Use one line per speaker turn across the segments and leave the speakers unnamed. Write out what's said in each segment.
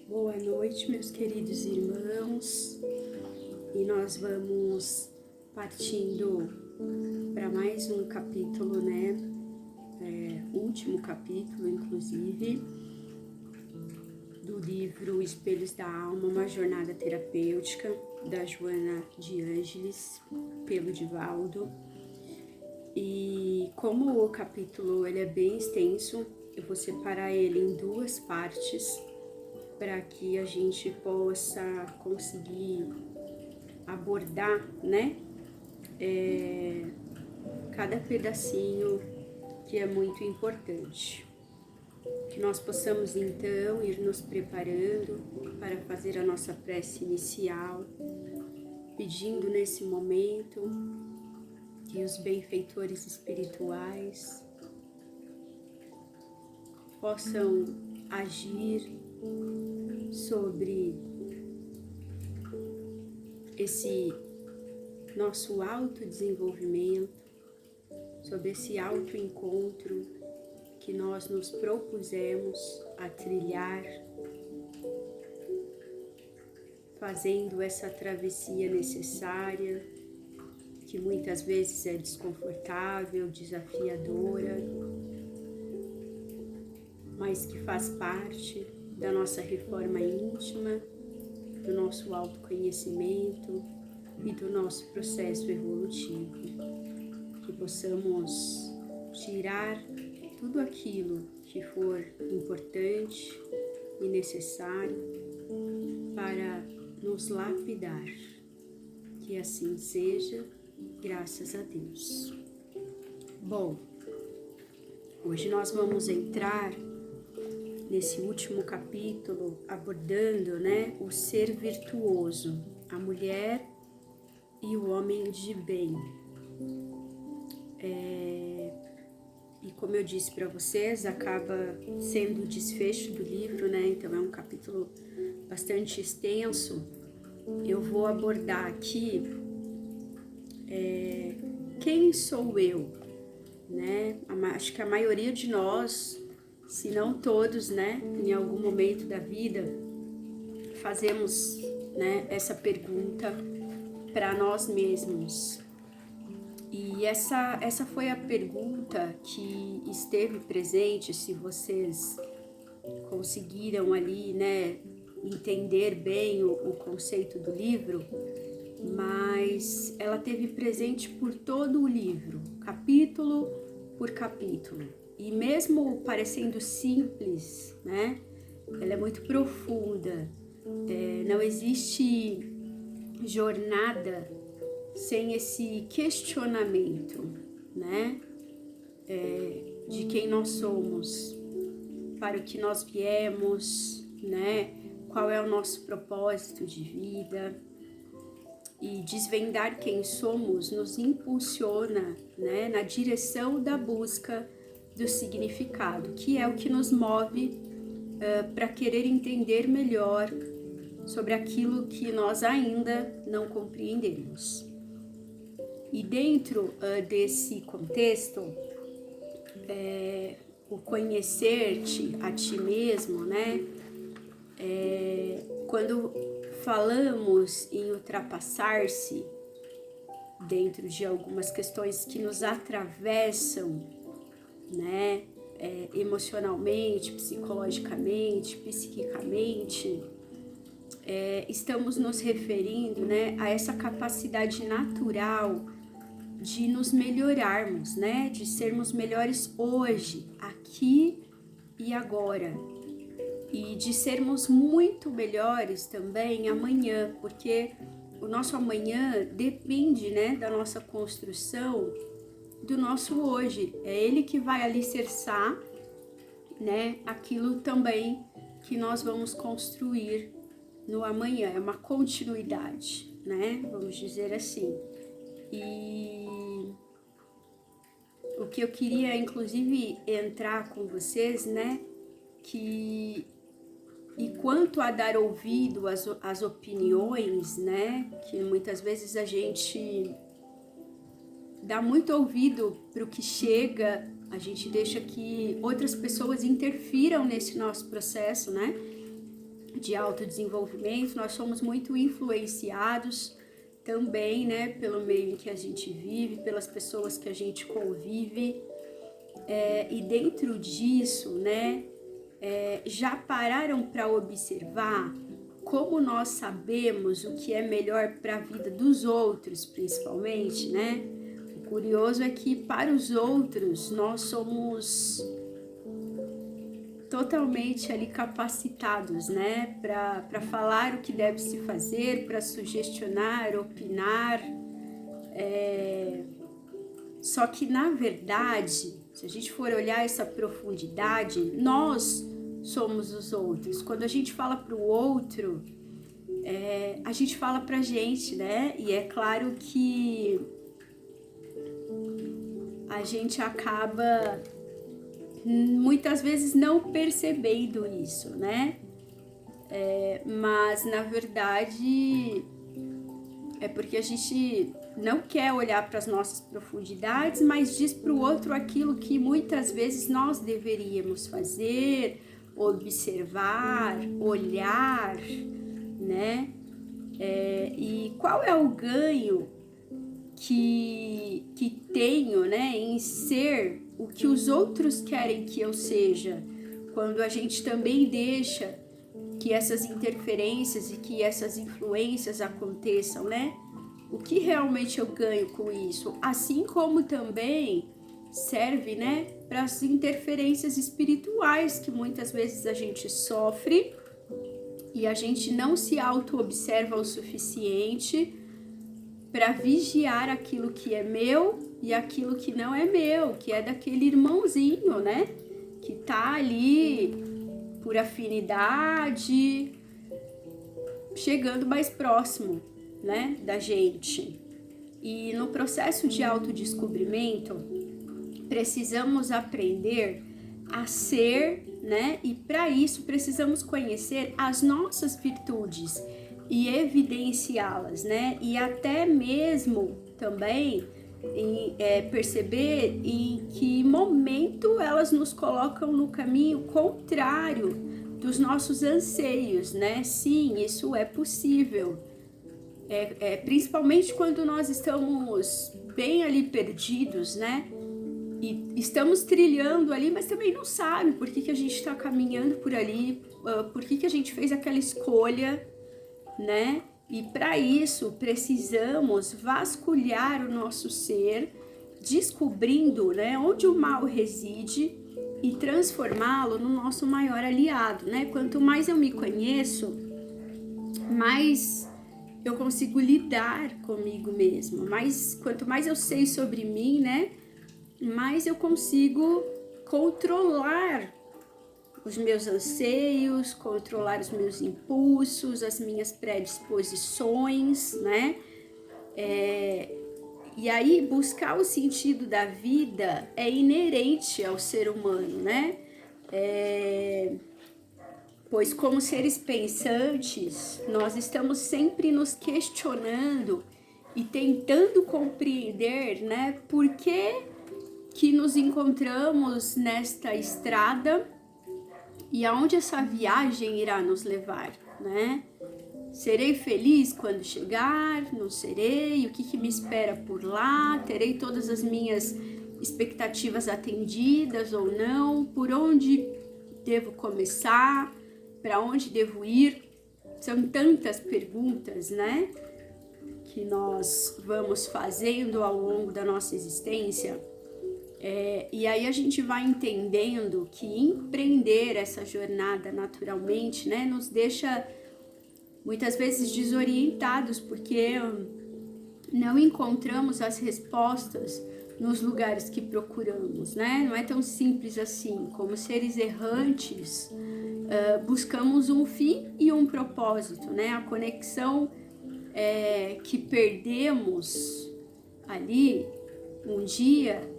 Boa noite, meus queridos irmãos, e nós vamos partindo para mais um capítulo, né? Último capítulo, inclusive, do livro Espelhos da Alma, uma jornada terapêutica, da Joana de Ângeles, pelo Divaldo. E como o capítulo ele é bem extenso, eu vou separar ele em duas partes, para que a gente possa conseguir abordar, né, cada pedacinho que é muito importante. Que nós possamos então ir nos preparando para fazer a nossa prece inicial, pedindo nesse momento que os benfeitores espirituais possam agir sobre esse nosso autodesenvolvimento, sobre esse autoencontro que nós nos propusemos a trilhar, fazendo essa travessia necessária, que muitas vezes é desconfortável, desafiadora, mas que faz parte da nossa reforma íntima, do nosso autoconhecimento e do nosso processo evolutivo. Que possamos tirar tudo aquilo que for importante e necessário para nos lapidar. Que assim seja, graças a Deus. Bom, hoje nós vamos entrar nesse último capítulo, abordando, né, o ser virtuoso, a mulher e o homem de bem. E como eu disse para vocês, acaba sendo o desfecho do livro, né, então é um capítulo bastante extenso. Eu vou abordar aqui quem sou eu, né, acho que a maioria de nós, se não todos, né, em algum momento da vida, fazemos, né, essa pergunta para nós mesmos. E essa foi a pergunta que esteve presente, se vocês conseguiram ali, né, entender bem o conceito do livro, mas ela teve presente por todo o livro, capítulo por capítulo. E mesmo parecendo simples, né, ela é muito profunda. Não existe jornada sem esse questionamento, né, de quem nós somos, para o que nós viemos, né, qual é o nosso propósito de vida. E desvendar quem somos nos impulsiona, né, na direção da busca do significado, que é o que nos move para querer entender melhor sobre aquilo que nós ainda não compreendemos. E dentro desse contexto, o conhecer-te a ti mesmo, né? Quando falamos em ultrapassar-se dentro de algumas questões que nos atravessam, né, emocionalmente, psicologicamente, psiquicamente, estamos nos referindo, né, a essa capacidade natural de nos melhorarmos, né, de sermos melhores hoje, aqui e agora, e de sermos muito melhores também amanhã, porque o nosso amanhã depende, né, da nossa construção do nosso hoje. É ele que vai alicerçar, né, aquilo também que nós vamos construir no amanhã. É uma continuidade, né, vamos dizer assim. E o que eu queria, inclusive, entrar com vocês, né, que e quanto a dar ouvido às opiniões, né, que muitas vezes a gente dá muito ouvido para o que chega, a gente deixa que outras pessoas interfiram nesse nosso processo, né? de autodesenvolvimento, nós somos muito influenciados também, né, pelo meio em que a gente vive, pelas pessoas que a gente convive, e dentro disso, né, já pararam para observar como nós sabemos o que é melhor para a vida dos outros, principalmente, né? O curioso é que para os outros nós somos totalmente ali capacitados, né, para falar o que deve se fazer, para sugestionar, opinar. Só que na verdade, se a gente for olhar essa profundidade, nós somos os outros. Quando a gente fala para o outro, a gente fala pra gente, né? E é claro que a gente acaba muitas vezes não percebendo isso, né? Mas na verdade é porque a gente não quer olhar para as nossas profundidades, mas diz para o outro aquilo que muitas vezes nós deveríamos fazer, observar, olhar, né? E qual é o ganho que tenho, né, em ser o que os outros querem que eu seja, quando a gente também deixa que essas interferências e que essas influências aconteçam, né? O que realmente eu ganho com isso? Assim como também serve, né, para as interferências espirituais que muitas vezes a gente sofre e a gente não se auto-observa o suficiente para vigiar aquilo que é meu e aquilo que não é meu, que é daquele irmãozinho, né, que tá ali por afinidade, chegando mais próximo, né, da gente. E no processo de autodescobrimento, precisamos aprender a ser, né, e para isso precisamos conhecer as nossas virtudes e evidenciá-las, né, e até mesmo também perceber em que momento elas nos colocam no caminho contrário dos nossos anseios, né? Sim, isso é possível. Principalmente quando nós estamos bem ali perdidos, né? E estamos trilhando ali, mas também não sabe por que a gente está caminhando por ali, por que a gente fez aquela escolha, né? E para isso precisamos vasculhar o nosso ser, descobrindo, né, onde o mal reside e transformá-lo no nosso maior aliado, né? Quanto mais eu me conheço, mais eu consigo lidar comigo mesmo. Quanto mais eu sei sobre mim, né, mais eu consigo controlar os meus anseios, controlar os meus impulsos, as minhas predisposições, né? E aí buscar o sentido da vida é inerente ao ser humano, né? Pois como seres pensantes, nós estamos sempre nos questionando e tentando compreender, né, por que nos encontramos nesta estrada e aonde essa viagem irá nos levar, né? Serei feliz quando chegar? Não serei? O que me espera por lá? Terei todas as minhas expectativas atendidas ou não? Por onde devo começar? Para onde devo ir? São tantas perguntas, né, que nós vamos fazendo ao longo da nossa existência. E aí a gente vai entendendo que empreender essa jornada naturalmente, né, nos deixa muitas vezes desorientados, porque não encontramos as respostas nos lugares que procuramos, né? Não é tão simples assim. Como seres errantes, buscamos um fim e um propósito, né? A conexão que perdemos ali um dia,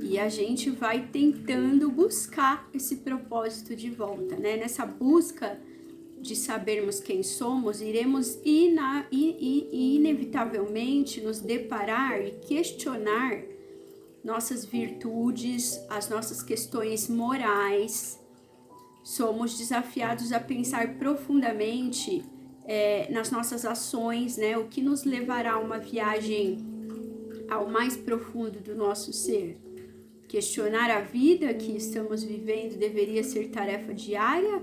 e a gente vai tentando buscar esse propósito de volta, né? Nessa busca de sabermos quem somos, iremos inevitavelmente nos deparar e questionar nossas virtudes, as nossas questões morais, somos desafiados a pensar profundamente nas nossas ações, né? O que nos levará a uma viagem ao mais profundo do nosso ser. Questionar a vida que estamos vivendo deveria ser tarefa diária,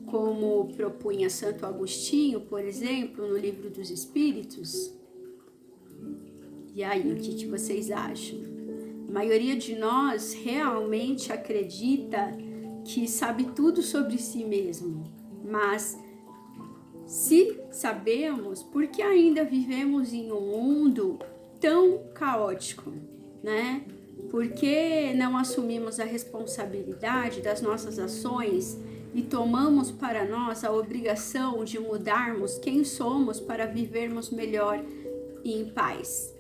como propunha Santo Agostinho, por exemplo, no Livro dos Espíritos? E aí, o que vocês acham? A maioria de nós realmente acredita que sabe tudo sobre si mesmo, mas se sabemos, por que ainda vivemos em um mundo tão caótico, né? Por que não assumimos a responsabilidade das nossas ações e tomamos para nós a obrigação de mudarmos quem somos para vivermos melhor e em paz?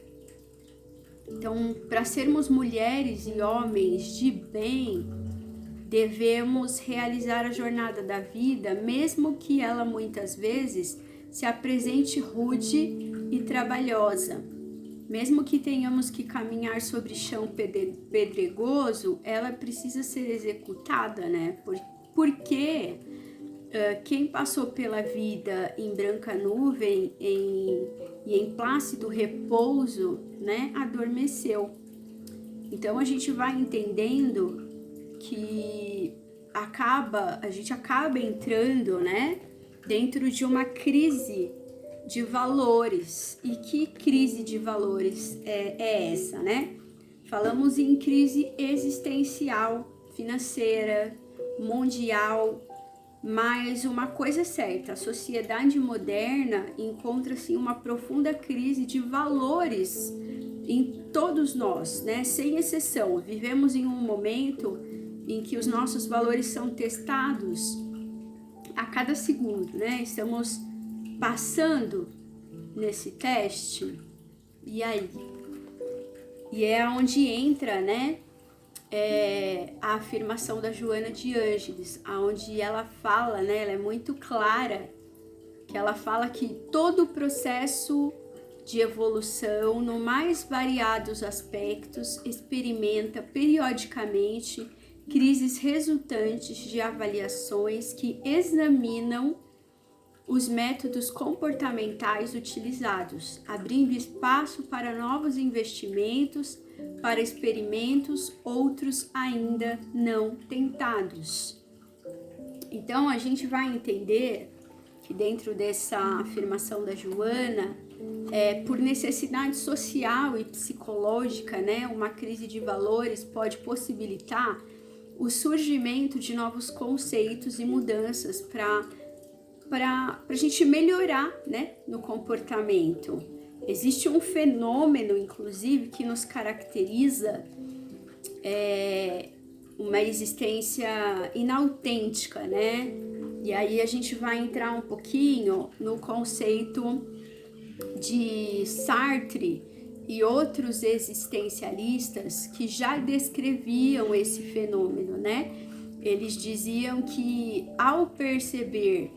Então, para sermos mulheres e homens de bem, devemos realizar a jornada da vida, mesmo que ela muitas vezes se apresente rude e trabalhosa. Mesmo que tenhamos que caminhar sobre chão pedregoso, ela precisa ser executada, né? Porque quem passou pela vida em branca nuvem e em plácido repouso, né, adormeceu. Então a gente vai entendendo que a gente acaba entrando, né, dentro de uma crise de valores. E que crise de valores é essa, né? Falamos em crise existencial, financeira, mundial, mas uma coisa é certa, a sociedade moderna encontra-se em uma profunda crise de valores em todos nós, né? Sem exceção. Vivemos em um momento em que os nossos valores são testados a cada segundo, né? Estamos passando nesse teste. E aí? E é onde entra, né, a afirmação da Joana de Ângeles, onde ela fala, né, ela é muito clara, que ela fala que todo o processo de evolução, no mais variados aspectos, experimenta periodicamente crises resultantes de avaliações que examinam os métodos comportamentais utilizados, abrindo espaço para novos investimentos, para experimentos, outros ainda não tentados. Então a gente vai entender que dentro dessa afirmação da Joana, por necessidade social e psicológica, né, uma crise de valores pode possibilitar o surgimento de novos conceitos e mudanças para a gente melhorar, né, no comportamento. Existe um fenômeno, inclusive, que nos caracteriza, uma existência inautêntica, né? E aí a gente vai entrar um pouquinho no conceito de Sartre e outros existencialistas que já descreviam esse fenômeno, né? Eles diziam que ao perceber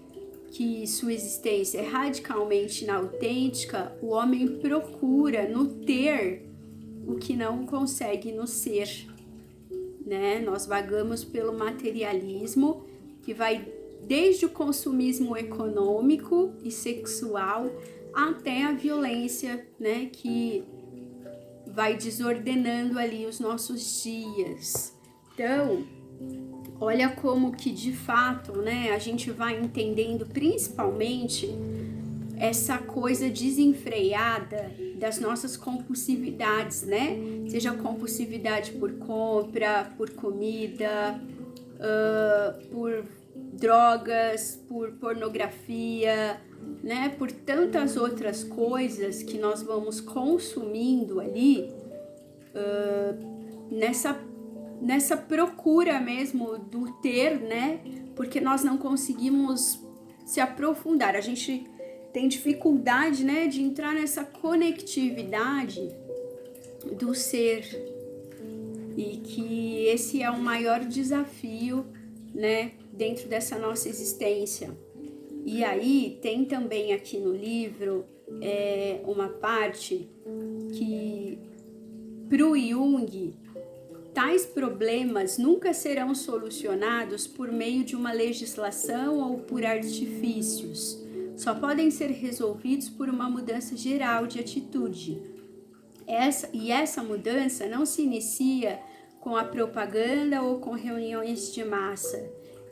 que sua existência é radicalmente inautêntica, o homem procura no ter o que não consegue no ser, né? Nós vagamos pelo materialismo, que vai desde o consumismo econômico e sexual até a violência, né, que vai desordenando ali os nossos dias. Então, olha como que de fato, né, a gente vai entendendo principalmente essa coisa desenfreada das nossas compulsividades, né? Seja compulsividade por compra, por comida, por drogas, por pornografia, né? Por tantas outras coisas que nós vamos consumindo ali, nessa procura mesmo do ter, né? Porque nós não conseguimos se aprofundar. A gente tem dificuldade, né, de entrar nessa conectividade do ser. E que esse é o maior desafio, né, dentro dessa nossa existência. E aí tem também aqui no livro uma parte que pro Jung tais problemas nunca serão solucionados por meio de uma legislação ou por artifícios. Só podem ser resolvidos por uma mudança geral de atitude. Essa mudança não se inicia com a propaganda ou com reuniões de massa,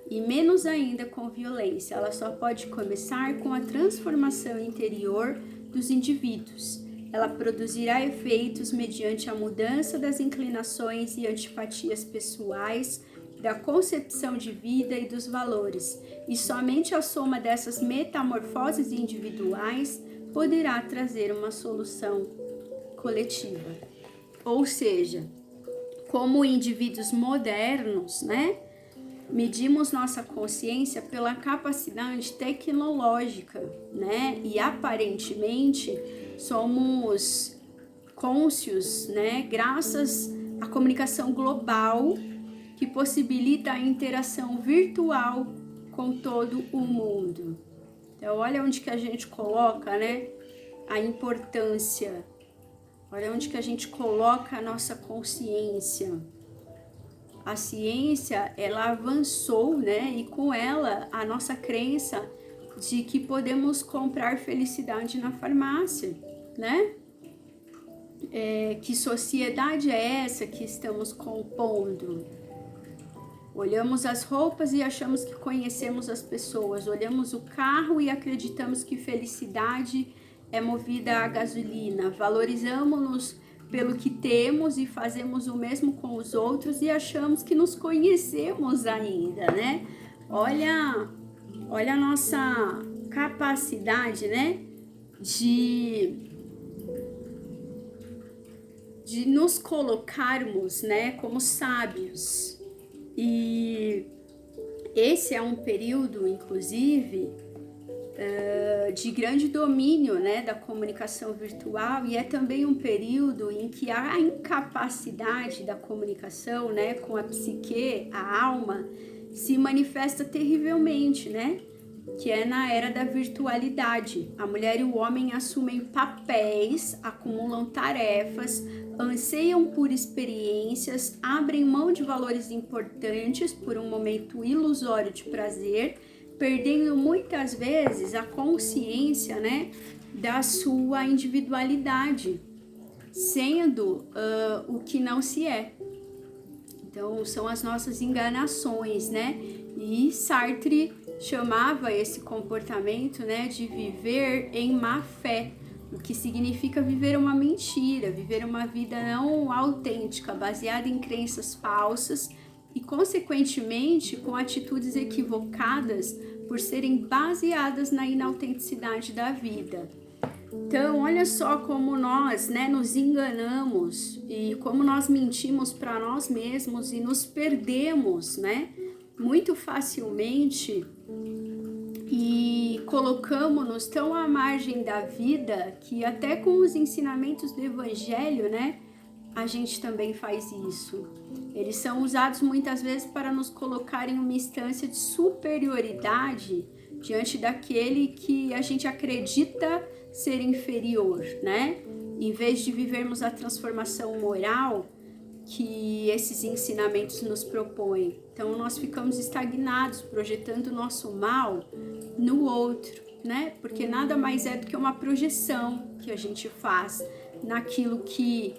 e menos ainda com violência. Ela só pode começar com a transformação interior dos indivíduos. Ela produzirá efeitos mediante a mudança das inclinações e antipatias pessoais, da concepção de vida e dos valores, e somente a soma dessas metamorfoses individuais poderá trazer uma solução coletiva. Ou seja, como indivíduos modernos, né, medimos nossa consciência pela capacidade tecnológica, né, e aparentemente somos cônscios, né, graças à comunicação global que possibilita a interação virtual com todo o mundo. Então, olha onde que a gente coloca, né, a importância. Olha onde que a gente coloca a nossa consciência. A ciência, ela avançou, né, e com ela a nossa crença de que podemos comprar felicidade na farmácia, né? Que sociedade é essa que estamos compondo? Olhamos as roupas e achamos que conhecemos as pessoas. Olhamos o carro e acreditamos que felicidade é movida a gasolina. Valorizamos-nos pelo que temos e fazemos o mesmo com os outros e achamos que nos conhecemos ainda, né? Olha a nossa capacidade, né? De nos colocarmos, né, como sábios. E esse é um período, inclusive, de grande domínio, né, da comunicação virtual, e é também um período em que a incapacidade da comunicação, né, com a psique, a alma, se manifesta terrivelmente, né, que é na era da virtualidade. A mulher e o homem assumem papéis, acumulam tarefas, anseiam por experiências, abrem mão de valores importantes por um momento ilusório de prazer, perdendo muitas vezes a consciência, né, da sua individualidade, sendo o que não se é. Então, são as nossas enganações, né? E Sartre chamava esse comportamento, né, de viver em má fé, o que significa viver uma mentira, viver uma vida não autêntica, baseada em crenças falsas e, consequentemente, com atitudes equivocadas por serem baseadas na inautenticidade da vida. Então, olha só como nós, né, nos enganamos e como nós mentimos para nós mesmos e nos perdemos, né, muito facilmente e colocamos-nos tão à margem da vida que até com os ensinamentos do Evangelho, né, a gente também faz isso. Eles são usados muitas vezes para nos colocar em uma instância de superioridade diante daquele que a gente acredita ser inferior, né? Em vez de vivermos a transformação moral que esses ensinamentos nos propõem. Então nós ficamos estagnados, projetando o nosso mal no outro, né? Porque nada mais é do que uma projeção que a gente faz naquilo que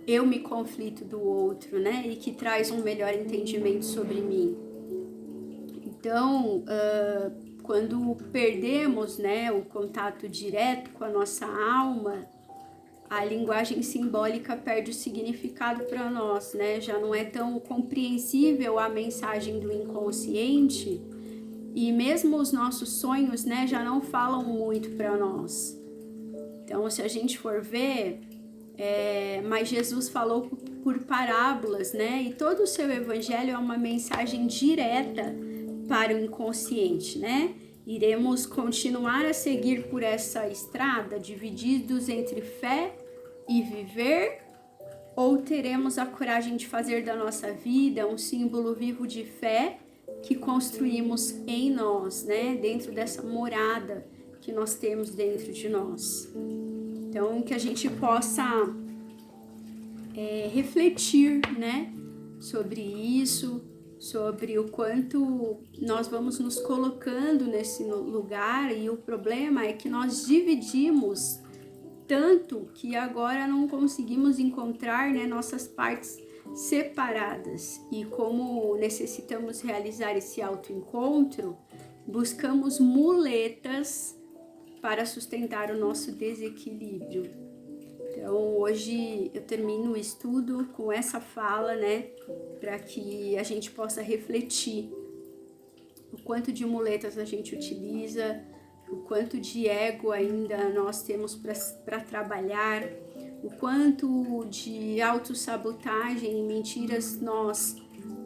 eu me conflito do outro, né? E que traz um melhor entendimento sobre mim. Então, quando perdemos, né, o contato direto com a nossa alma, a linguagem simbólica perde o significado para nós, né? Já não é tão compreensível a mensagem do inconsciente e mesmo os nossos sonhos, né, já não falam muito para nós. Então, se a gente for ver, mas Jesus falou por parábolas, né? E todo o seu evangelho é uma mensagem direta para o inconsciente, né? Iremos continuar a seguir por essa estrada, divididos entre fé e viver, ou teremos a coragem de fazer da nossa vida um símbolo vivo de fé que construímos em nós, né? Dentro dessa morada que nós temos dentro de nós. Então, que a gente possa refletir, né, sobre isso, sobre o quanto nós vamos nos colocando nesse lugar, e o problema é que nós dividimos tanto que agora não conseguimos encontrar, né, nossas partes separadas. E como necessitamos realizar esse autoencontro, buscamos muletas para sustentar o nosso desequilíbrio. Então hoje eu termino o estudo com essa fala, né, para que a gente possa refletir o quanto de muletas a gente utiliza, o quanto de ego ainda nós temos para trabalhar, o quanto de autossabotagem e mentiras nós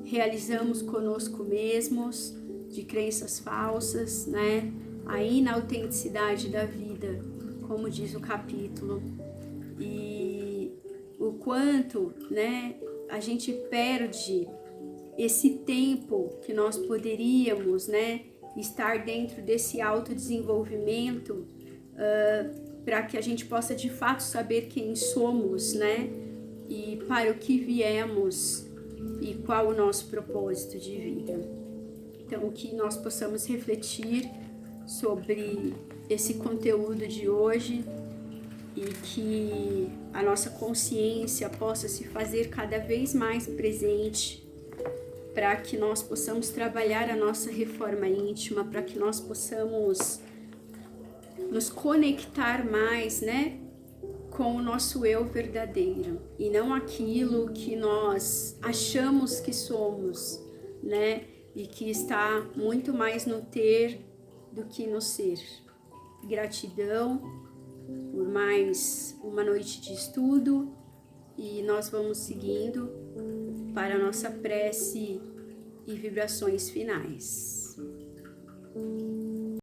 realizamos conosco mesmos, de crenças falsas, né? A inautenticidade da vida, como diz o capítulo, e o quanto, né, a gente perde esse tempo que nós poderíamos, né, estar dentro desse autodesenvolvimento, para que a gente possa de fato saber quem somos, né, e para o que viemos e qual o nosso propósito de vida. Então, que nós possamos refletir sobre esse conteúdo de hoje e que a nossa consciência possa se fazer cada vez mais presente, para que nós possamos trabalhar a nossa reforma íntima, para que nós possamos nos conectar mais, né, com o nosso eu verdadeiro e não aquilo que nós achamos que somos, né, e que está muito mais no ter do que no ser. Gratidão por mais uma noite de estudo, e nós vamos seguindo para a nossa prece e vibrações finais.